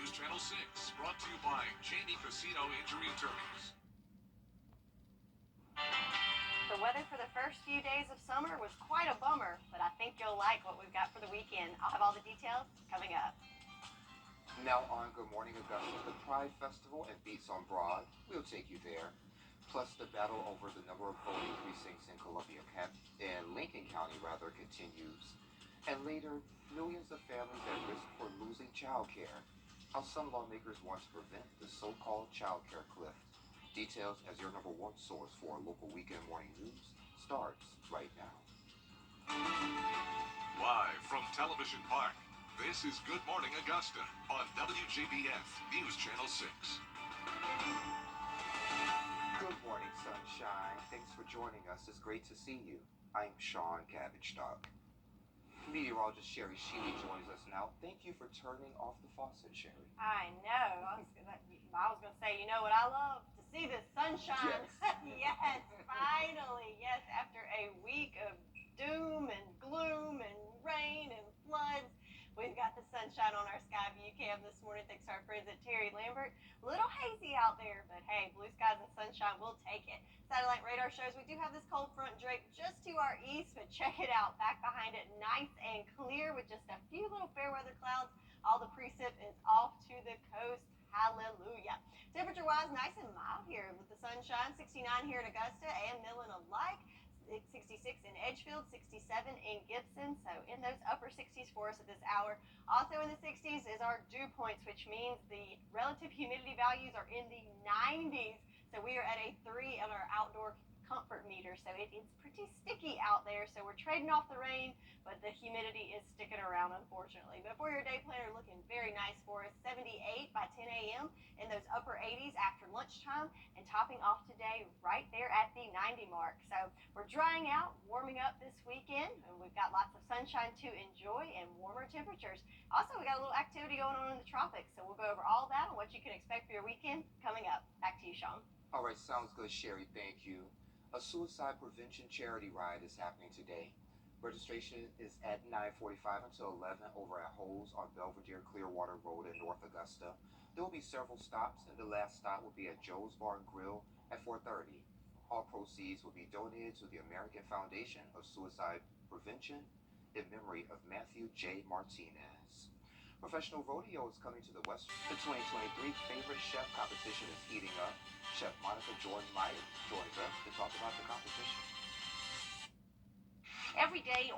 News Channel 6, brought to you by Jamie Casino Injury Attorneys. The weather for the first few days of summer was quite a bummer, but I think you'll like what we've got for the weekend. I'll have all the details coming up. Now on Good Morning Augusta, the Pride Festival and Beats on Broad. We'll take you there. Plus, the battle over the number of voting precincts in Lincoln County continues. And later, millions of families at risk for losing child care. How some lawmakers want to prevent the so-called child care cliff. Details as your number one source for local weekend morning news starts right now. Live from Television Park, this is Good Morning Augusta on Wjbf News Channel 6. Good morning, sunshine. Thanks for joining us. It's great to see you. I'm Sean Cabbage-Stock. Meteorologist Sherry Sheely joins us now. Thank you for turning off the faucet, Sherry. I know. I was going to say, you know what I love? To see the sunshine. Yes. Yes, finally. Yes, after a week of doom and gloom and rain and floods, we've got the sunshine on our Skyview cam this morning thanks to our friends at Terry Lambert. A little hazy out there, but hey, blue skies and sunshine, we'll take it. Satellite radar shows we do have this cold front draped just to our east, but check it out. Back behind it, nice and clear with just a few little fair weather clouds. All the precip is off to the coast. Hallelujah. Temperature-wise, nice and mild here with the sunshine. 69 here at Augusta and Millen alike. 66 in Edgefield, 67 in Gibson, so in those upper 60s for us at this hour. Also in the 60s is our dew points, which means the relative humidity values are in the 90s. So we are at a 3 on our outdoor comfort meter, so it's pretty sticky out there. So we're trading off the rain, but the humidity is sticking around, unfortunately. But for your day planner, looking very nice for us. 78 by 10 a.m. in those upper 80s after lunchtime, and topping off today right there at the 90 mark. So we're drying out, warming up this weekend, and we've got lots of sunshine to enjoy and warmer temperatures. Also, we got a little activity going on in the tropics, so we'll go over all that and what you can expect for your weekend coming up. Back to you, Sean. All right, sounds good, Sherry. Thank you. A suicide prevention charity ride is happening today. Registration is at 9:45 until 11 over at Holes on Belvedere Clearwater Road in North Augusta. There will be several stops, and the last stop will be at Joe's Bar and Grill at 4:30. All proceeds will be donated to the American Foundation of Suicide Prevention in memory of Matthew J. Martinez. Professional rodeo is coming to the West. The 2023 Favorite Chef competition is heating up. Chef Monica Jordan-Myers joins us to talk about the competition. Every day.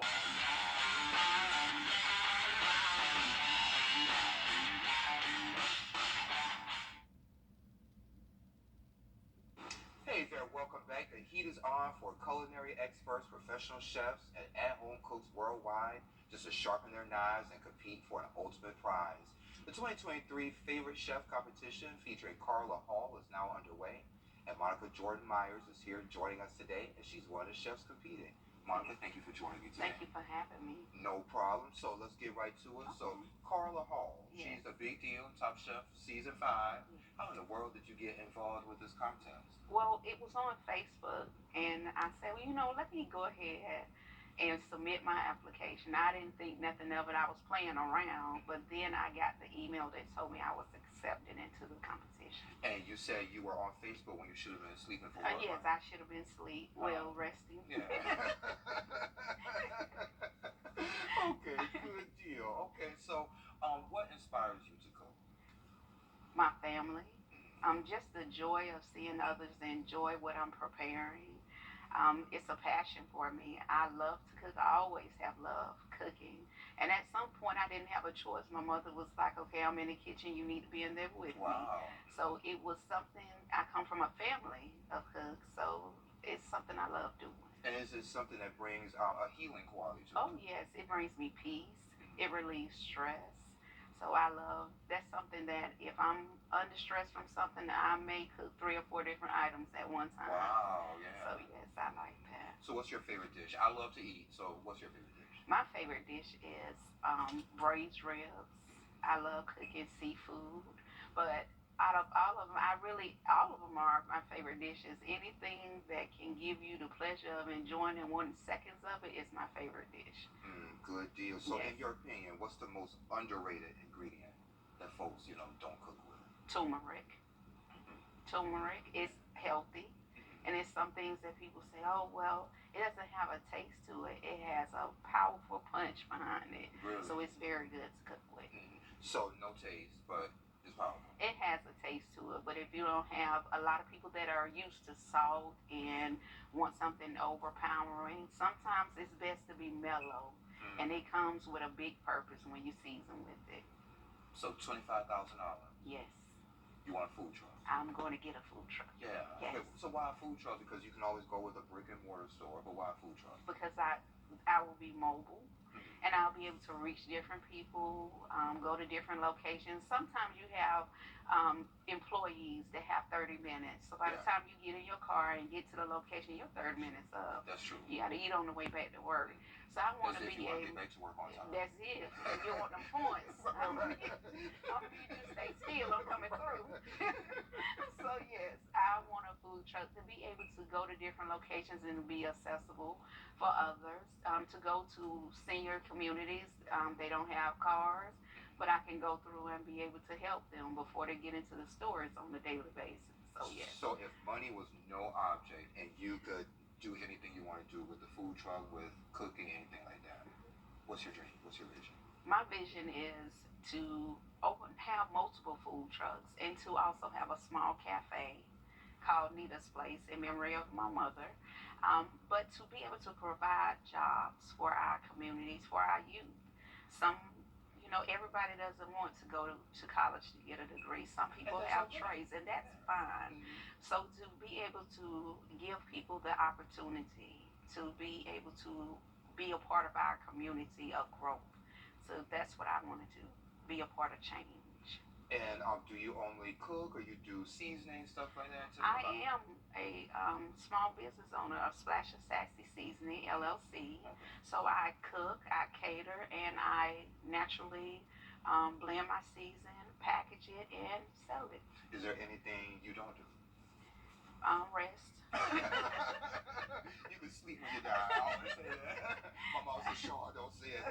Hey there, welcome back. The heat is on for culinary experts, professional chefs, and at-home cooks worldwide just to sharpen their knives and compete for an ultimate prize. The 2023 Favorite Chef competition featuring Carla Hall is now underway, and Monica Jordan-Myers is here joining us today, and she's one of the chefs competing. Monica, thank you for joining me today. Thank you for having me. No problem. So let's get right to it. So Carla Hall, Yes. she's a big deal, Top Chef Season 5. How in the world did you get involved with this contest? Well, it was on Facebook, and I said, well, let me go ahead and submit my application. I didn't think nothing of it. I was playing around, but then I got the email that told me I was accepted into the competition. And you said you were on Facebook when you should have been sleeping for work. Yes, I should have been asleep, well resting. Yeah. Okay, good deal. Okay, so what inspires you to cook? My family. Just the joy of seeing others enjoy what I'm preparing. It's a passion for me. I love to cook. I always have loved cooking. And at some point, I didn't have a choice. My mother was like, okay, I'm in the kitchen. You need to be in there with me. Wow. So it was something, I come from a family of cooks, so it's something I love doing. And is it something that brings a healing quality to it? Oh, yes. It brings me peace. It relieves stress. So that's something that if I'm under stress from something, I may cook 3 or 4 different items at one time. Wow, yeah. So yes, I like that. So what's your favorite dish? I love to eat, so what's your favorite dish? My favorite dish is braised ribs. I love cooking seafood, but out of all of them, all of them are my favorite dishes. Anything that can give you the pleasure of enjoying and 1 second of it is my favorite dish. Good deal. So Yes. in your opinion, what's the most underrated ingredient? that folks, don't cook with? Turmeric. Turmeric is healthy, and it's some things that people say, oh, well, it doesn't have a taste to it. It has a powerful punch behind it. Really? So it's very good to cook with. So no taste, but it's powerful. It has a taste to it, but if you don't have a lot of people that are used to salt and want something overpowering, sometimes it's best to be mellow. And it comes with a big purpose when you season with it. So $25,000. Yes. You want a food truck? I'm going to get a food truck. Yeah. Yes. Okay. So why a food truck? Because you can always go with a brick and mortar store, but why a food truck? Because I will be mobile, and I'll be able to reach different people, go to different locations. Sometimes you have employees that have 30 minutes. So by the time you get in your car and get to the location, you're 30 minutes up. That's true. You got to eat on the way back to work. So I want to be able. Get back to work on time. That's it. If you want them points, I'm gonna you just stay still. I'm coming through. So yes, I want a food truck to be able to go to different locations and be accessible for others. To go to senior communities, they don't have cars, but I can go through and be able to help them before they get into the stores on a daily basis. So yes. So if money was no object and you could do anything you want to do with the food truck, with cooking, anything like that, what's your dream? What's your vision? My vision is to have multiple food trucks and to also have a small cafe called Nita's Place in memory of my mother. But to be able to provide jobs for our communities, for our youth. Everybody doesn't want to go to college to get a degree. Some people have trades, and that's fine. So to be able to give people the opportunity to be able to be a part of our community of growth. So that's what I want to do, be a part of change. And do you only cook, or you do seasoning, stuff like that? I am a small business owner of Splash of Sassy Seasoning, LLC. So I cook, I cater, and I naturally blend my season, package it, and sell it. Is there anything you don't do? Rest. You can sleep when you die. I always say that. My mom said, "Sure, don't say it."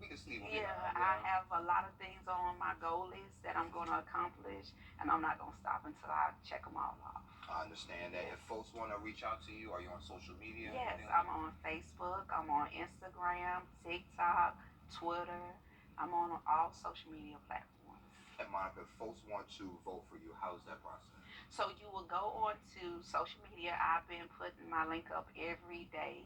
We can sleep when we die. I have a lot of things on my goal list that I'm going to accomplish, and I'm not going to stop until I check them all off. I understand that. If folks want to reach out to you, are you on social media? Yes, I'm on Facebook, I'm on Instagram, TikTok, Twitter. I'm on all social media platforms. And Monica, if folks want to vote for you, how's that process? So you will go on to social media. I've been putting my link up every day.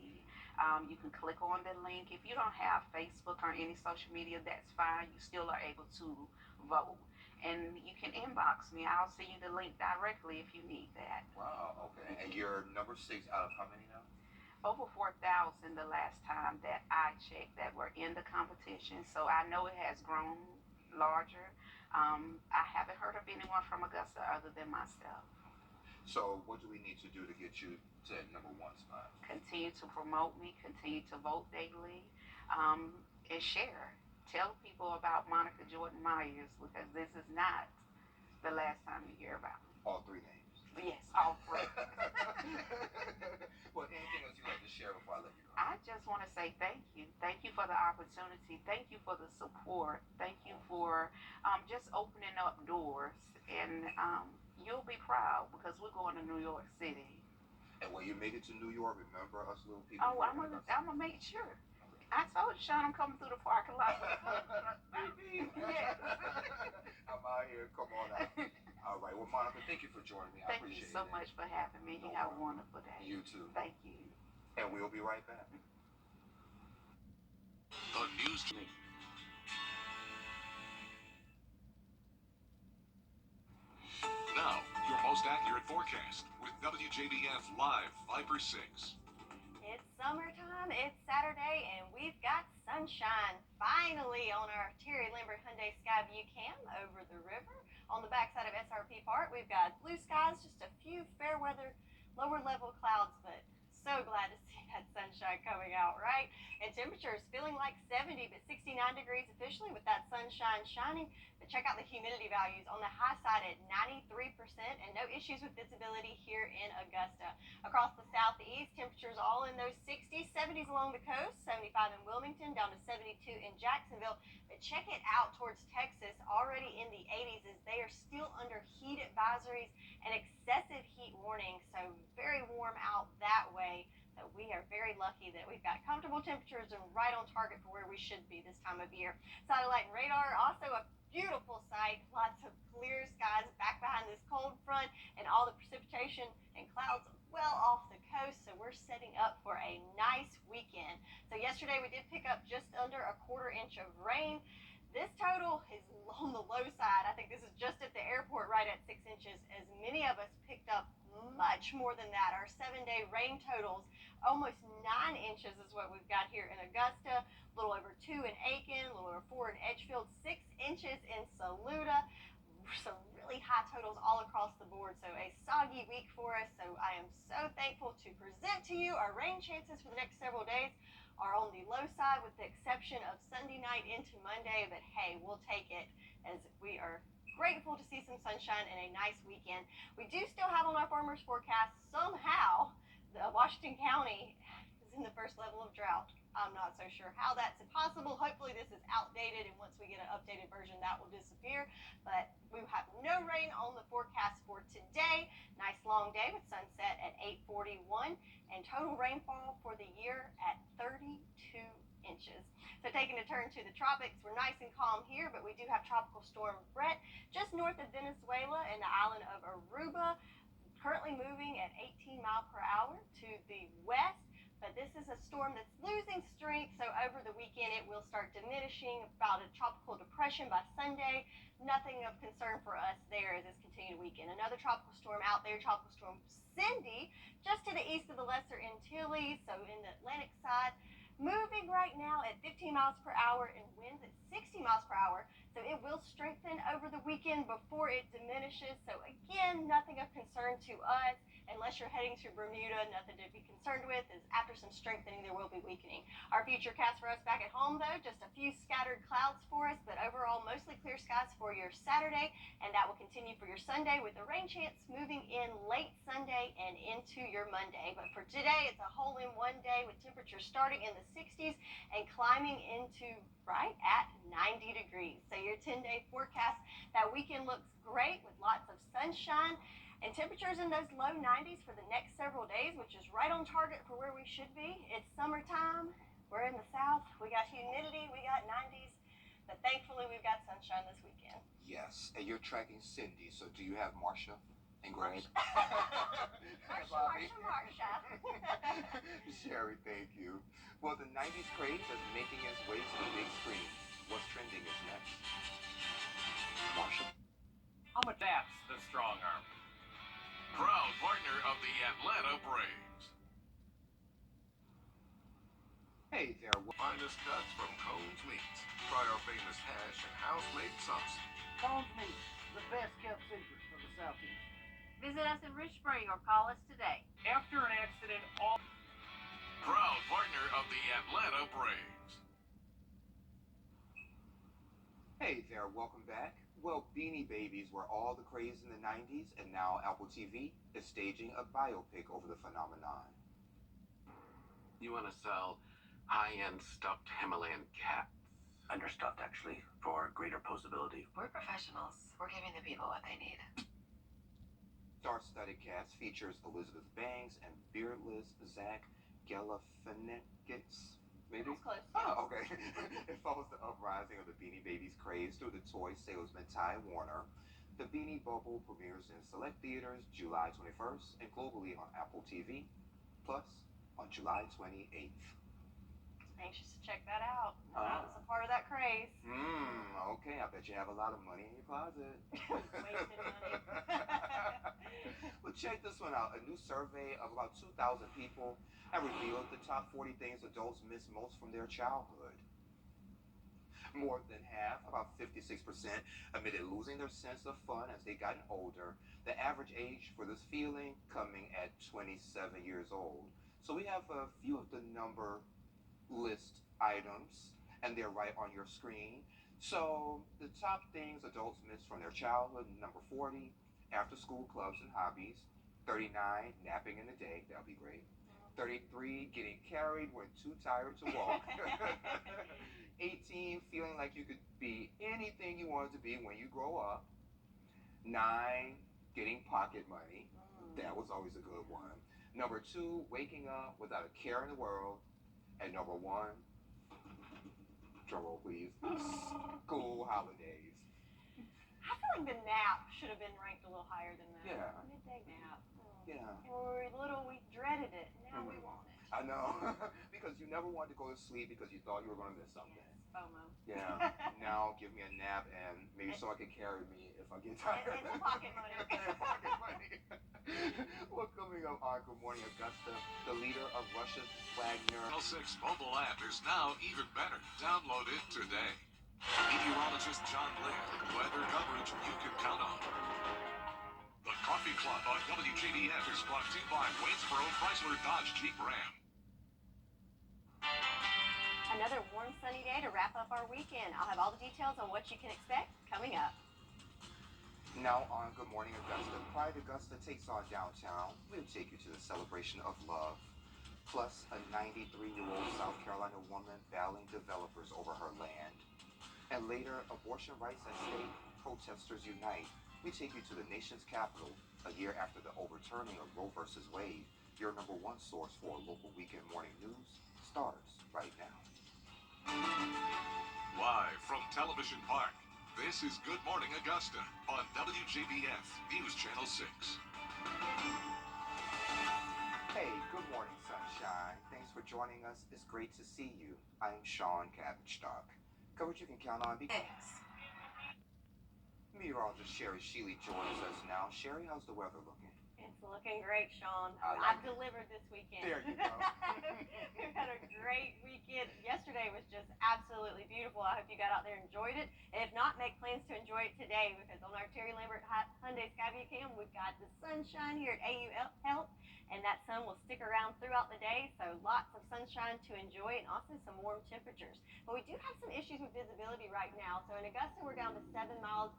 You can click on the link. If you don't have Facebook or any social media, that's fine. You still are able to vote. And you can inbox me. I'll send you the link directly if you need that. Wow, okay. And you're number 6 out of how many now? Over 4,000 the last time that I checked that were in the competition. So I know it has grown larger. I haven't heard of anyone from Augusta other than myself. So what do we need to do to get you to that number 1 spot? Continue to promote me, continue to vote daily, and share. Tell people about Monica Jordan Myers, because this is not the last time you hear about me. All 3 names? Yes, all 3. Well, anything else you'd like to share before I let you go? I just want to say thank you. Thank you for the opportunity. Thank you for the support. Thank you for just opening up doors. And you'll be proud because we're going to New York City. And when you make it to New York, remember us little people. Oh, I'm gonna make sure. I told Sean I'm coming through the parking lot. Yes. I'm out here. Come on out. All right. Well, Monica, thank you for joining me. I Thank appreciate you so it. much for having me. You have a wonderful day. You too. Thank you. And we'll be right back. The news. Now, your most accurate forecast with WJBF Live Viper 6. It's summertime, it's Saturday, and we've got sunshine finally on our Terry Lambert Hyundai Skyview Cam over the river. On the backside of SRP Park, we've got blue skies, just a few fair weather, lower level clouds, but so glad to see that sunshine coming out, right? And temperatures feeling like 70, but 69 degrees officially with that sunshine shining. But check out the humidity values on the high side at 93% and no issues with visibility here in Augusta. Across the southeast, temperatures all in those 60s, 70s 70s along the coast, 75 in Wilmington, down to 72 in Jacksonville. But check it out towards Texas, already in the 80s, as they are still under heat advisories and excessive heat warnings. So very warm out that way. So we are very lucky that we've got comfortable temperatures and right on target for where we should be this time of year. Satellite and radar, also a beautiful sight. Lots of clear skies back behind this cold front and all the precipitation and clouds well off the coast. So we're setting up for a nice weekend. So yesterday we did pick up just under a quarter inch of rain. This total is on the low side. I think this is just at the airport right at 6 inches, as many of us picked up much more than that. Our 7-day rain totals, almost 9 inches is what we've got here in Augusta, a little over 2 in Aiken, a little over 4 in Edgefield, 6 inches in Saluda. Some really high totals all across the board. So a soggy week for us. So I am so thankful to present to you our rain chances for the next several days are on the low side, with the exception of Sunday night into Monday. But hey, we'll take it, as we are grateful to see some sunshine and a nice weekend. We do still have on our farmers forecast, somehow the Washington County is in the first level of drought. I'm not so sure how that's possible. Hopefully this is outdated, and once we get an updated version, that will disappear. But we have no rain on the forecast for today. Nice long day with sunset at 8:41, and total rainfall for the year at 32 inches. So taking a turn to the tropics, we're nice and calm here, but we do have Tropical Storm Brett just north of Venezuela and the island of Aruba, currently moving at 18 miles per hour to the west. But this is a storm that's losing strength, so over the weekend it will start diminishing, about a tropical depression by Sunday. Nothing of concern for us there as this continued weekend. Another tropical storm out there, Tropical Storm Cindy, just to the east of the Lesser Antilles, so in the Atlantic side, moving right now at 15 miles per hour and winds at 60 miles per hour. So it will strengthen over the weekend before it diminishes. So again, nothing of concern to us. Unless you're heading to Bermuda, nothing to be concerned with, is after some strengthening there will be weakening. Our future cast for us back at home, though, just a few scattered clouds for us, but overall mostly clear skies for your Saturday, and that will continue for your Sunday, with the rain chance moving in late Sunday and into your Monday. But for today, it's a hole-in-one day with temperatures starting in the 60s and climbing into right at 90 degrees. So your 10-day forecast, that weekend looks great with lots of sunshine and temperatures in those low 90s for the next several days, which is right on target for where we should be. It's summertime. We're in the south. We got humidity. We got 90s. But thankfully, we've got sunshine this weekend. Yes, and you're tracking Cindy, so do you have Marsha and Greg? Marsha. Sherry, thank you. Well, the 90s craze is making its way to the big screen. What's trending is next. Marsha. How much that's the strong arm? Proud partner of the Atlanta Braves. Hey there. Finest cuts from Cone's Meats. Try our famous hash and house-made sauce. Cone's Meats, the best kept secret of the Southeast. Visit us in Rich Spring or call us today. After an accident, all Proud partner of the Atlanta Braves. Hey there, welcome back. Well, Beanie Babies were all the craze in the 90s, and now Apple TV is staging a biopic over the phenomenon. You want to sell high-end stuffed Himalayan cats? Understuffed, actually, for greater posability. We're professionals. We're giving the people what they need. Star-studded cast features Elizabeth Banks and beardless Zach Galifianakis. Maybe? That's close. Oh, okay. It follows the uprising of the Beanie Babies craze through the toy salesman Ty Warner. The Beanie Bubble premieres in select theaters July 21st and globally on Apple TV, plus on July 28th. Anxious to check that out. That was a part of that craze. Okay. I bet you have a lot of money in your closet. Wasted money. Well, check this one out. A new survey of about 2,000 people have revealed the top 40 things adults miss most from their childhood. More than half, about 56%, admitted losing their sense of fun as they gotten older. The average age for this feeling coming at 27 years old. So we have a few of the number list items, and they're right on your screen. So the top things adults miss from their childhood: number 40, after school clubs and hobbies; 39, napping in the day. That'll be great. 33, getting carried when too tired to walk. 18, feeling like you could be anything you wanted to be when you grow up. 9, getting pocket money. That was always a good one. Number 2, waking up without a care in the world. And number 1, drumroll please, school holidays. I feel like the nap should have been ranked a little higher than that. Yeah. Midday nap. Yeah. And when we were little, we dreaded it. Now we want it. I know. Because you never wanted to go to sleep because you thought you were going to miss something. Yes, FOMO. Yeah. Now give me a nap and maybe someone can carry me if I get tired. And some pocket money. And pocket money. Well, coming up on Good Morning Augusta, the leader of Russia's Wagner. Channel 6 mobile app is now even better. Download it today. Meteorologist John Lynn, weather coverage you can count on. The Coffee Club on WJBF is brought to you by Waynesboro Chrysler Dodge Jeep Ram. Another warm, sunny day to wrap up our weekend. I'll have all the details on what you can expect coming up. Now on Good Morning Augusta, Pride Augusta takes on downtown. We'll take you to the celebration of love. Plus, a 93-year-old South Carolina woman battling developers over her land. And later, abortion rights at stake, protesters unite. We take you to the nation's capital, a year after the overturning of Roe v. Wade. Your number 1 source for local weekend morning news starts right now. Live from Television Park, this is Good Morning Augusta on WJBF News Channel 6. Hey, good morning, sunshine. Thanks for joining us. It's great to see you. I'm Sean Cabbage-Stock. Coverage you can count on because meteorologist Sherry Sheely joins us now. Sherry, how's the weather looking? It's looking great, Sean. I like I've it. delivered this weekend. There you go. We've had a great weekend. Yesterday was just absolutely beautiful. I hope you got out there and enjoyed it. And if not, make plans to enjoy it today because on our Terry Lambert Hyundai Skyview Cam, we've got the sunshine here at AU Health, and that sun will stick around throughout the day. So lots of sunshine to enjoy and also some warm temperatures. But we do have some issues with visibility right now. So in Augusta, we're down to 7 miles.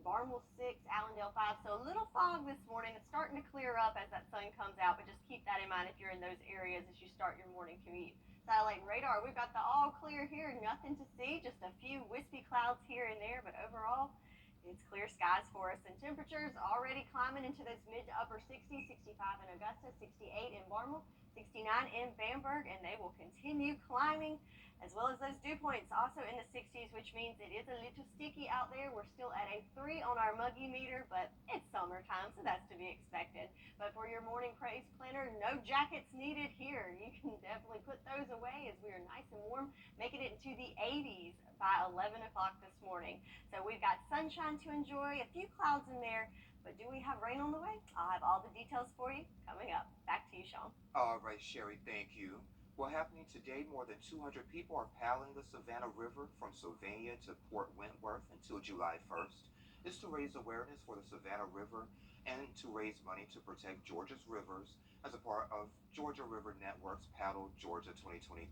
Barnwell 6, Allendale 5. So a little fog this morning. It's starting to clear up as that sun comes out, but just keep that in mind if you're in those areas as you start your morning commute. Satellite and radar, we've got the all clear here, nothing to see, just a few wispy clouds here and there, but overall, it's clear skies for us. And temperatures already climbing into those mid to upper 60s, 65 in Augusta, 68 in Barnwell, 69 in Bamberg, and they will continue climbing, as well as those dew points also in the 60s, which means it is a little sticky out there. We're still at a 3 on our muggy meter, but it's summertime, so that's to be expected. But for your morning praise planner, no jackets needed here. You can definitely put those away as we are nice and warm, making it into the 80s by 11 o'clock this morning. So we've got sunshine to enjoy, a few clouds in there, but do we have rain on the way? I'll have all the details for you coming up. Back to you, Sean. All right, Sherry, thank you. Well, happening today, more than 200 people are paddling the Savannah River from Sylvania to Port Wentworth until July 1st. It's to raise awareness for the Savannah River and to raise money to protect Georgia's rivers as a part of Georgia River Network's Paddle Georgia 2023.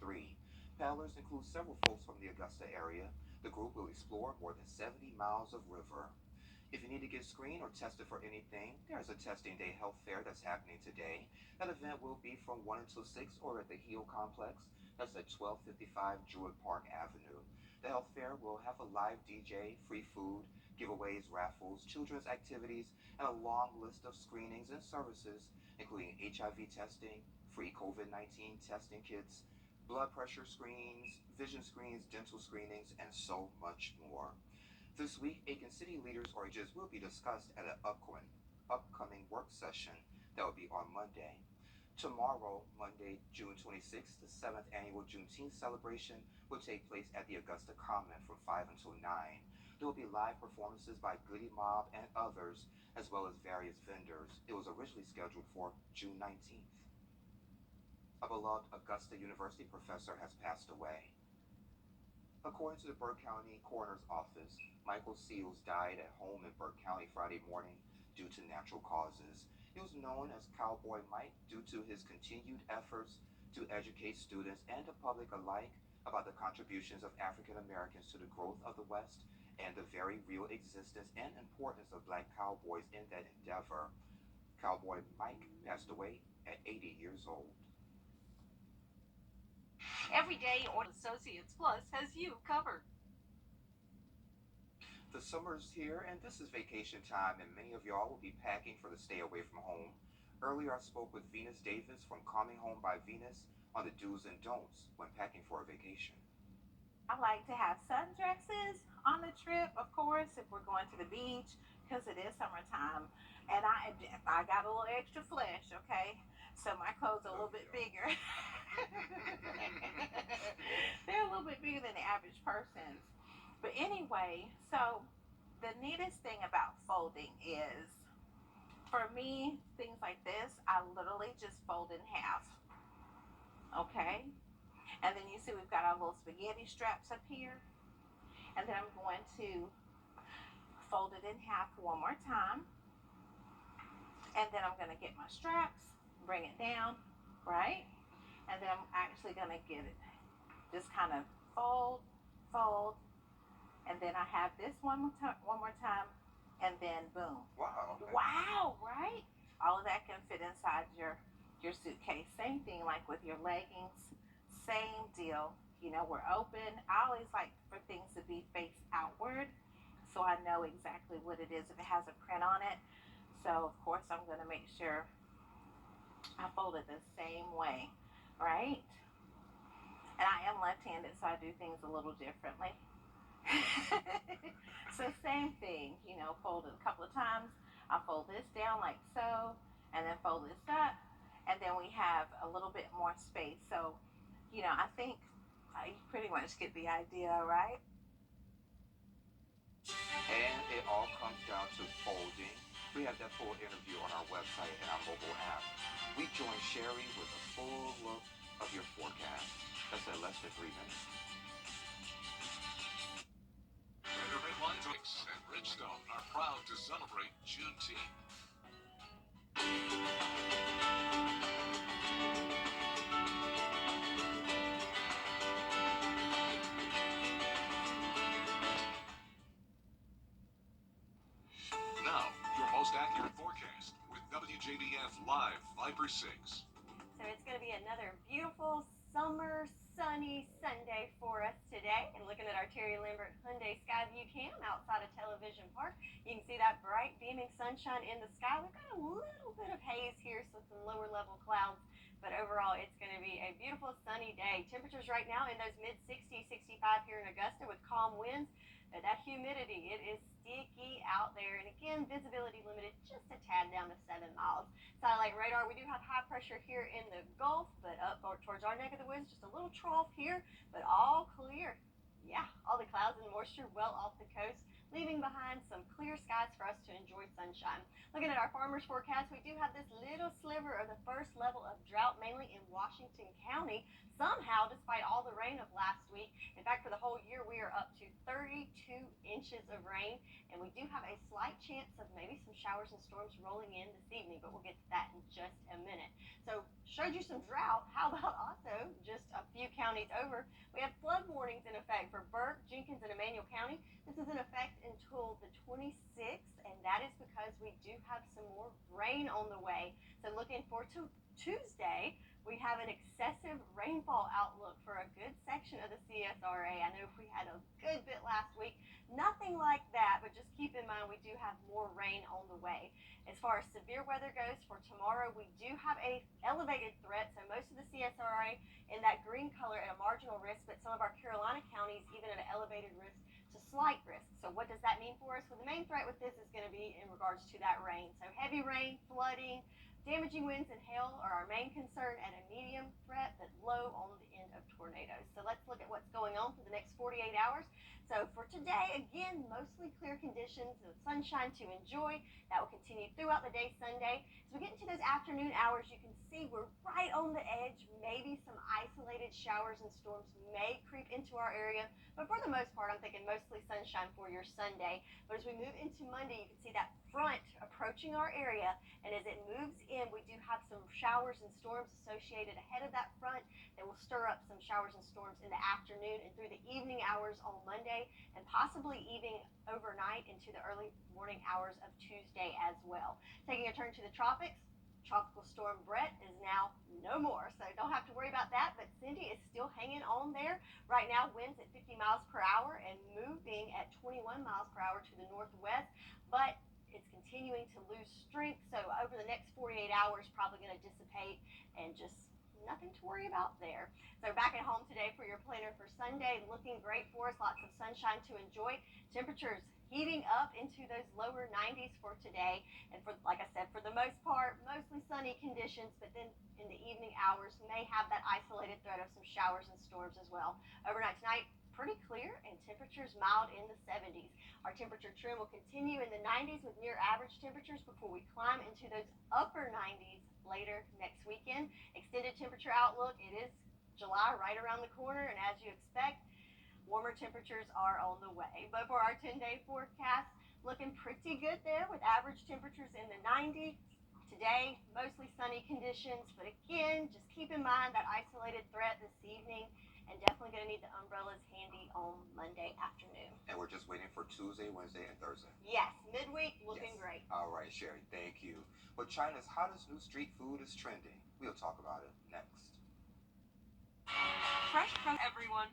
Paddlers include several folks from the Augusta area. The group will explore more than 70 miles of river. If you need to get screened or tested for anything, there's a testing day health fair that's happening today. That event will be from 1 until 6 or at the Heel Complex. That's at 1255 Druid Park Avenue. The health fair will have a live DJ, free food, giveaways, raffles, children's activities, and a long list of screenings and services, including HIV testing, free COVID-19 testing kits, blood pressure screenings, vision screenings, dental screenings, and so much more. This week, Aiken City leaders' origins will be discussed at an upcoming work session that will be on Monday. Tomorrow, Monday, June 26th, the 7th annual Juneteenth celebration will take place at the Augusta Common from 5 until 9. There will be live performances by Goody Mob and others, as well as various vendors. It was originally scheduled for June 19th. A beloved Augusta University professor has passed away. According to the Burke County Coroner's Office, Michael Seals died at home in Burke County Friday morning due to natural causes. He was known as Cowboy Mike due to his continued efforts to educate students and the public alike about the contributions of African Americans to the growth of the West and the very real existence and importance of black cowboys in that endeavor. Cowboy Mike passed away at 80 years old. Every day, or Associates Plus has you covered. The summer's here, and this is vacation time, and many of y'all will be packing for the stay away from home. Earlier, I spoke with Venus Davis from Coming Home by Venus on the do's and don'ts when packing for a vacation. I like to have sundresses on the trip, of course, if we're going to the beach, because it is summertime. And I got a little extra flesh, okay? So my clothes are a little bit bigger. They're a little bit bigger than the average person's. But anyway, so the neatest thing about folding is, for me, things like this, I literally just fold in half, okay? And then you see we've got our little spaghetti straps up here. And then I'm going to fold it in half one more time. And then I'm going to get my straps, bring it down, right? And then I'm actually going to get it, just kind of fold, fold. And then I have this one more time, and then boom. Wow. Okay. Wow, right? All of that can fit inside your suitcase. Same thing like with your leggings. Same deal. You know, we're open. I always like for things to be face outward, so I know exactly what it is if it has a print on it. So of course I'm going to make sure I fold it the same way, right? And I am left-handed, so I do things a little differently. So same thing, you know, fold it a couple of times. I'll fold this down like so, and then fold this up, and then we have a little bit more space. So, you know, I think you pretty much get the idea, right? And it all comes down to folding. We have that full interview on our website and our mobile app. We join Sherry with a full look of your forecast. That's in less than 3 minutes. Greater Midline Drinks and Bridgestone are proud to celebrate Juneteenth. Now, your most accurate forecast with WJBF Live Viper 6. So it's going to be another beautiful summer sunny Sunday for us today. And looking at our Terry Lambert Hyundai Skyview cam outside of Television Park, you can see that bright beaming sunshine in the sky. We've got a little bit of haze here, so some lower level clouds. But overall, it's going to be a beautiful sunny day. Temperatures right now in those mid 60s, 65 here in Augusta with calm winds. But that humidity, it is sticky out there. And again, visibility limited just a tad down to 7 miles. Satellite radar, we do have high pressure here in the Gulf, but up towards our neck of the woods, just a little trough here, but all clear. Yeah, all the clouds and moisture well off the coast, leaving behind some clear skies for us to enjoy sunshine. Looking at our farmers forecast, we do have this little sliver of the first level of drought, mainly in Washington County. Somehow, despite all the rain of last week, in fact, for the whole year, we are up to 32 inches of rain, and we do have a slight chance of maybe some showers and storms rolling in this evening, but we'll get to that in just a minute. So, showed you some drought. How about also just a few counties over? We have flood warnings in effect for Burke, Jenkins, and Emmanuel County. This is in effect until the 26th, and that is because we do have some more rain on the way. So, looking forward to Tuesday, we have an excessive rainfall outlook for a good section of the CSRA. I know we had a good bit last week. Nothing like that, but just keep in mind we do have more rain on the way. As far as severe weather goes for tomorrow, we do have a elevated threat. So most of the CSRA in that green color at a marginal risk, but some of our Carolina counties even at an elevated risk to slight risk. So what does that mean for us? Well, the main threat with this is going to be in regards to that rain. So heavy rain, flooding, damaging winds and hail are our main concern at a medium threat, but low on the end of tornadoes. So let's look at what's going on for the next 48 hours. So for today, again, mostly clear conditions and sunshine to enjoy. That will continue throughout the day Sunday. As we get into those afternoon hours, you can see we're right on the edge. Maybe some isolated showers and storms may creep into our area. But for the most part, I'm thinking mostly sunshine for your Sunday. But as we move into Monday, you can see that front approaching our area. And as it moves in, we do have some showers and storms associated ahead of that front that will stir up some showers and storms in the afternoon and through the evening hours on Monday, and possibly even overnight into the early morning hours of Tuesday as well. Taking a turn to the tropics, Tropical Storm Brett is now no more, so don't have to worry about that, but Cindy is still hanging on there. Right now, winds at 50 miles per hour and moving at 21 miles per hour to the northwest, but it's continuing to lose strength. So over the next 48 hours, probably going to dissipate and just nothing to worry about there. So back at home today for your planner for Sunday, looking great for us. Lots of sunshine to enjoy. Temperatures heating up into those lower 90s for today. And for, like I said, for the most part, mostly sunny conditions, but then in the evening hours may have that isolated threat of some showers and storms as well. Overnight tonight, pretty clear and temperatures mild in the 70s. Our temperature trend will continue in the 90s with near average temperatures before we climb into those upper 90s later next weekend. Extended temperature outlook, it is July right around the corner, and as you expect, warmer temperatures are on the way. But for our 10-day forecast, looking pretty good there with average temperatures in the 90s. Today, mostly sunny conditions, but again, just keep in mind that isolated threat this evening, and definitely going to need the umbrellas handy on Monday afternoon. And we're just waiting for Tuesday, Wednesday, and Thursday. Yes, midweek looking great. All right, Sherry, thank you. But China's hottest new street food is trending. We'll talk about it next. Fresh from everyone.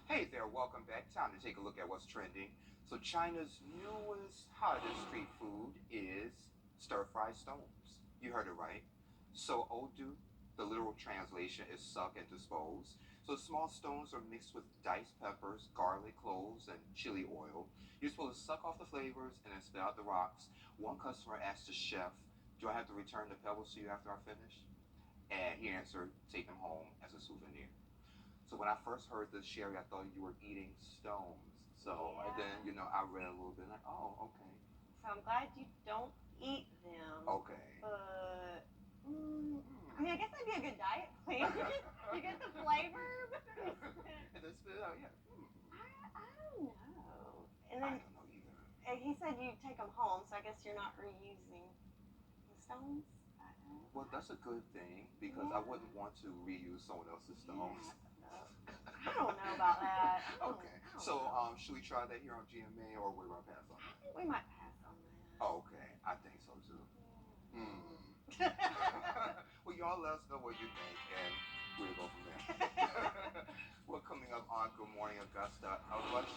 Hey there, welcome back. Time to take a look at what's trending. So China's newest, hottest street food is stir-fried stones. You heard it right. So odu, the literal translation is suck and dispose. So small stones are mixed with diced peppers, garlic, cloves, and chili oil. You're supposed to suck off the flavors and then spit out the rocks. One customer asked the chef, "Do I have to return the pebbles to you after I finish?" And he answered, "Take them home as a souvenir." So when I first heard this, Sherry, I thought you were eating stones. So and then, I read a little bit like, oh, okay. So I'm glad you don't eat them. Okay. But I mean, I guess that'd be a good diet plan. You get the flavor. And then spit it out, yeah. I don't know. And I then don't know either. and he said you take them home, so I guess you're not reusing the stones. Well, that's a good thing because I wouldn't want to reuse someone else's stones. I don't know about that. Okay. So, should we try that here on GMA or we're going to pass on I that? think we might pass on that. Oh, okay. I think so too. Well, y'all let us know what you think and we'll go from there. Well, coming up on Good Morning Augusta, a Russian